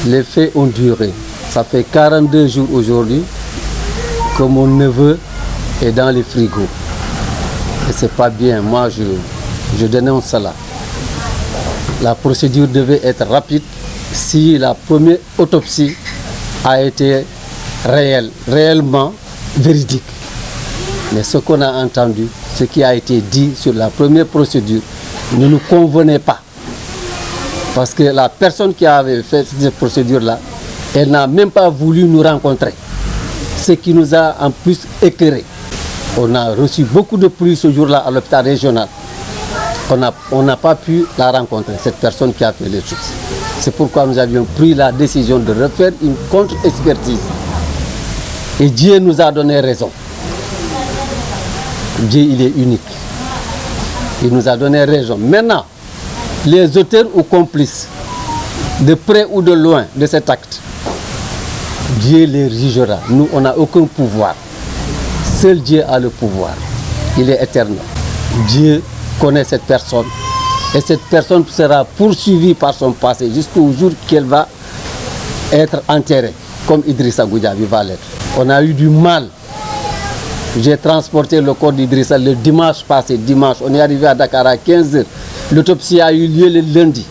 Les faits ont duré. Ça fait 42 jours aujourd'hui que mon neveu est dans les frigos. Et c'est pas bien. Moi, je dénonce cela. La procédure devait être rapide si la première autopsie a été réellement véridique. Mais ce qu'on a entendu, ce qui a été dit sur la première procédure, ne nous convenait pas. Parce que la personne qui avait fait cette procédure-là, elle n'a même pas voulu nous rencontrer. Ce qui nous a en plus éclairé. On a reçu beaucoup de pluie ce jour-là à l'hôpital régional. On n'a pas pu la rencontrer, cette personne qui a fait les choses. C'est pourquoi nous avions pris la décision de refaire une contre-expertise. Et Dieu nous a donné raison. Dieu, il est unique. Il nous a donné raison. Maintenant, les auteurs ou complices, de près ou de loin de cet acte, Dieu les jugera. Nous, on n'a aucun pouvoir. Seul Dieu a le pouvoir. Il est éternel. Dieu connaît cette personne. Et cette personne sera poursuivie par son passé jusqu'au jour qu'elle va être enterrée, comme Idrissa Goudiaby va l'être. On a eu du mal. J'ai transporté le corps d'Idrissa le dimanche passé, on est arrivé à Dakar à 15h. L'autopsie a eu lieu le lundi.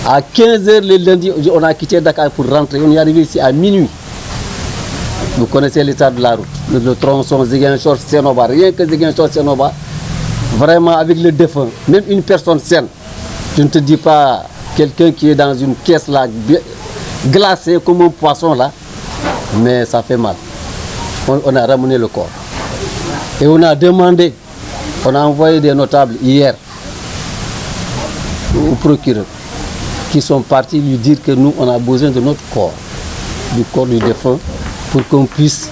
À 15h le lundi, on a quitté Dakar pour rentrer. On est arrivé ici à minuit. Vous connaissez l'état de la route. Le tronçon Ziguinchor-Sénoba, rien que Ziguinchor-Sénoba, vraiment avec le défunt, même une personne saine. Je ne te dis pas quelqu'un qui est dans une caisse là, glacée comme un poisson là, mais ça fait mal. On a ramené le corps. Et on a demandé, on a envoyé des notables hier au procureur qui sont partis lui dire que nous, on a besoin de notre corps, du corps du défunt, pour qu'on puisse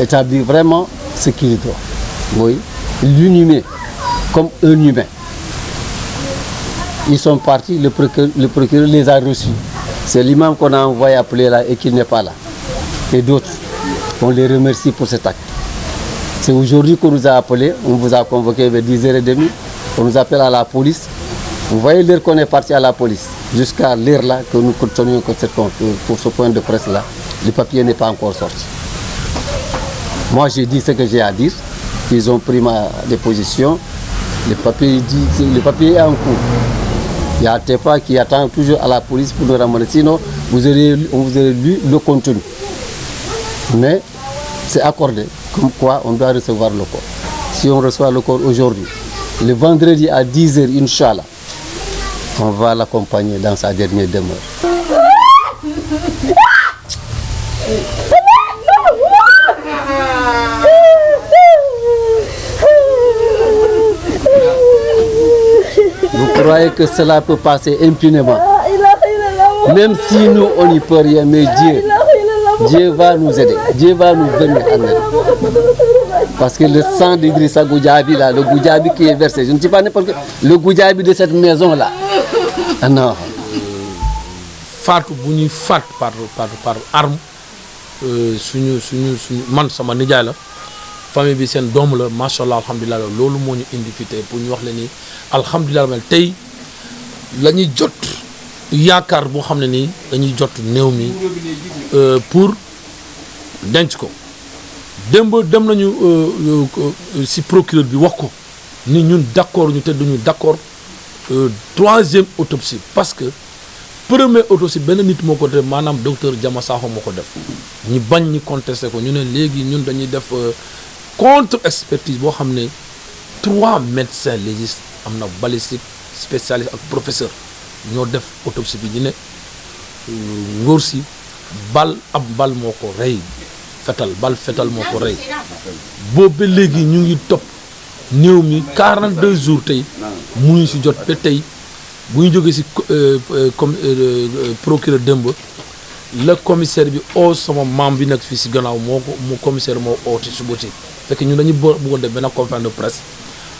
établir vraiment ce qu'il doit. Oui, l'inhumer comme un humain. Ils sont partis, le procureur les a reçus. C'est l'imam qu'on a envoyé appeler là et qui n'est pas là. Et d'autres, on les remercie pour cet acte. C'est aujourd'hui qu'on nous a appelés, on vous a convoqué vers 10h30, on nous appelle à la police. Vous voyez l'heure qu'on est parti à la police, jusqu'à l'heure là que nous continuons pour ce point de presse là, le papier n'est pas encore sorti. Moi j'ai dit ce que j'ai à dire, ils ont pris ma déposition, le papier est en cours. Il y a TEPA qui attend toujours à la police pour nous ramener, sinon on vous aurait lu le contenu. Mais c'est accordé, comme quoi on doit recevoir le corps. Si on reçoit le corps aujourd'hui, le vendredi à 10h, Inch'Allah, on va l'accompagner dans sa dernière demeure. Vous croyez que cela peut passer impunément? Même si nous, on n'y peut rien, mais Dieu va nous aider. Dieu va nous venir en aide. Parce que le sang d'Idrissa Goudiaby, là, le Goudiaby qui est versé, je ne dis pas n'importe quoi, le Goudiaby de cette maison-là. Ah non. Fatou bu ñuy faat par arme suñu man sama nijaay la famille bi seen doom la macha allah alhamdulilah loolu moo ñu indi fi tey pour ñu wax leen ni alhamdulilah mel tey la ñuy jot yaakaar boo xam ne nii dañuy jot néew mi pour denc ko démb dem nañu si procureur bi wax ko ni ñun d'accord ñu te duñu d'accord troisième autopsie parce que première autopsie benn nit moo ko def maanaam docteur Diama Sakho moo ko def ñu bañ ñu contesté ko ñu ne léegi ñun dañuy def contre expertise boo xam ne 3 médecins légistes am na balistique spécialiste ak professeur ñoo def autopsie bi ñu ne ngóor si bal moo ko rey fetal moo ko rey boobu ba léegi ñu ngi topp néew mi 42 jours tey mu ngi si jot ba tey bu ñu jógee si comme procureur démb le commissaire bi oo sama maam bi nag fii si gannaaw moo commissaire moo ooti suba si fekk ñun dañuy bëggoon def benn conférence de presse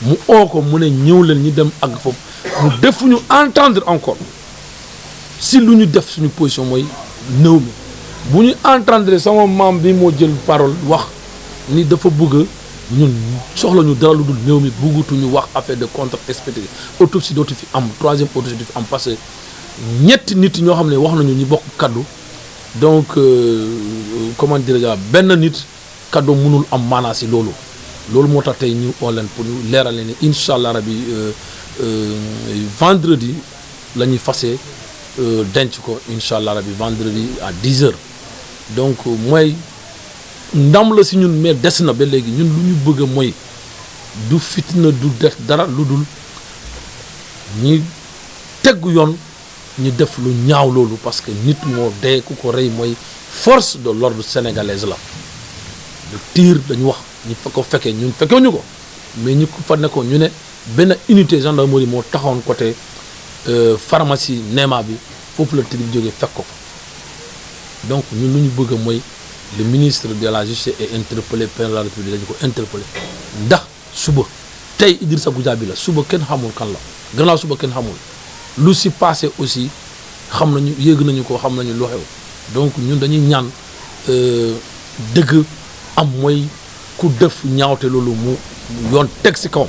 mu oo ko mu ne ñëw leen ñu dem àgg foofu mu defuñu entendre encore si lu ñu def suñu position mooy néew mi bu ñu entendre sama maam bi moo jël parole wax ni dafa bëgg ñun soxla ñu dara lu dul néew mi bëggatuñu wax affaire de contre expertise autopsie dootu fi am troisième autopsie du fi am parce que ñetti nit ñoo xam ne wax nañu ñi bokk kaddu donc comment dire benn nit kaddu mënul am maanaa si loolu moo tax tey ñu oo leen pour ñu leeral leen ne incha allah rabi vendredi la ñuy fase denc ko incha allah rabi vendredi à 10h donc mooy ndam la si ñun mais des na ba léegi ñun lu ñu bëgg mooy du fitna du def dara lu dul ñi teggu yoon ñu def lu ñaaw loolu parce que nit moo dee ku ko rey mooy force de l'ordre sénégalaise la le tir dañu wax ñi fa ko fekkee ñun fekkewuñu ko mais ñi ko fa nekkoon ñu ne benn unité gendarmerie moo taxawoon côté pharmacie Néma bi foofu la tir bi jógee fekk ko fa donc ñun lu ñu bëgg mooy le ministre de la justice est interpellé président de la République dañu ko interpellé ndax suba tey Idrissa Goudiaby la suba kenn xamul kan la gannaaw suba kenn xamul lu si passé aussi xam nañu yëg nañu ko xam nañu lu xew donc ñun dañuy ñaan dëgg am mooy ku def ñaawte loolu mu yoon teg si kawam